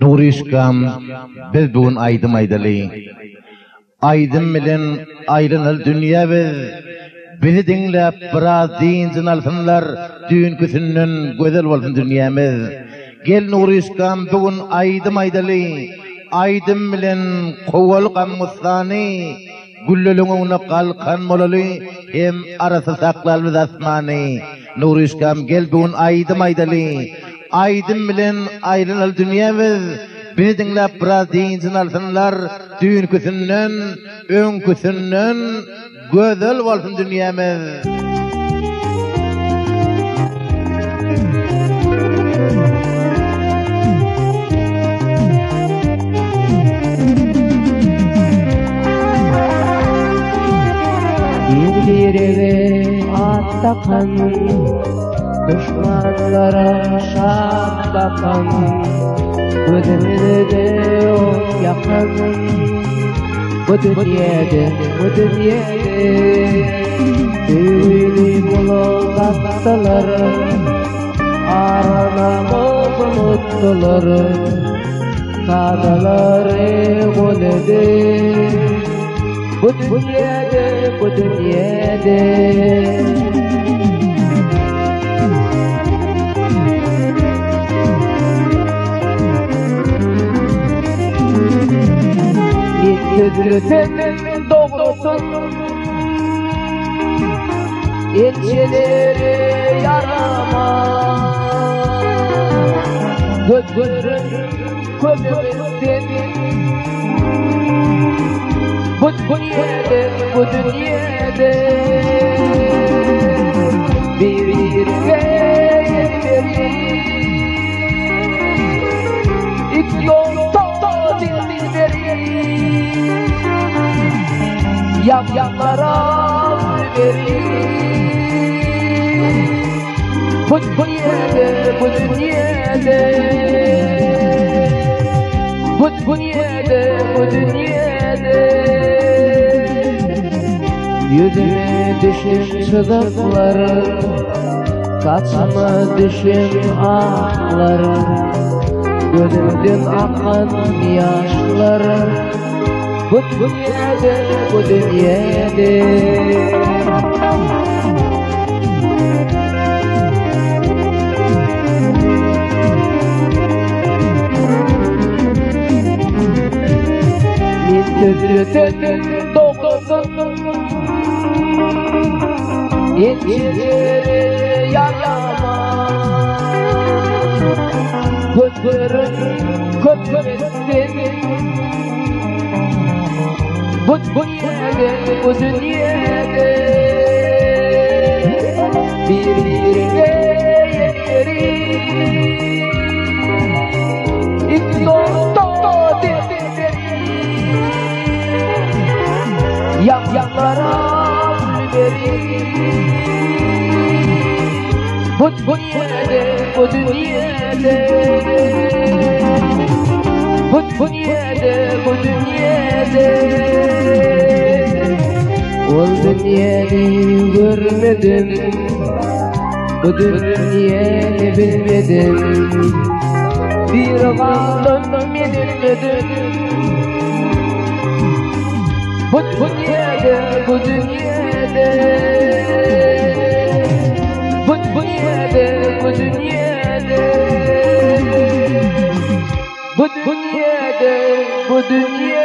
Nurişkam biz bugün aydım aydalı. Aydım bilen ayrınal dünya biz. Bizi dinlep biraz dincin alsınlar. Düğün küsünün güzel olsun dünyamız. Gel Nurişkam bugün aydım aydalı. Aydım bilen kovalqam mustani. Güllülüğüne kalkan molalı. Hem arası saklalmız asmani. Nurişkam gel bugün aydım aydalı. Aydım bilen ayrınal dünyamız. Beni dinlep biraz dincin alsınlar. Düğün küsünün, ön küsünün güzel olsun dünyamız. Bir eve attakan, düşmanlara şat bakan, gözümde de o yakan. Bu dünyada büyülü bulup attılar, aranamız unuttular, kadaları golede. Bu dünyada Sözlüsün doğrusun, elçileri yaramaz. Gözlerin kömürün bu dünyada birbirine verir. İki yolda dilleri yanlara verir. Bu dünyada yüzüme düşün çığlıkları, saçıma düşün ağları, gözümden akan yaşları. Bu dünyada Sözlüsün doğrusun, elçileri yaramaz. Gözlerin köpürmesin. Bu dünyada birbirine yerir. İki dosta yanlara verir. Bu dünyada ol dünyayı görmedim, bu dünyayı bilmedim. Bir kaldım edilmedim. Bu dünyada bu dünyada bu dünyada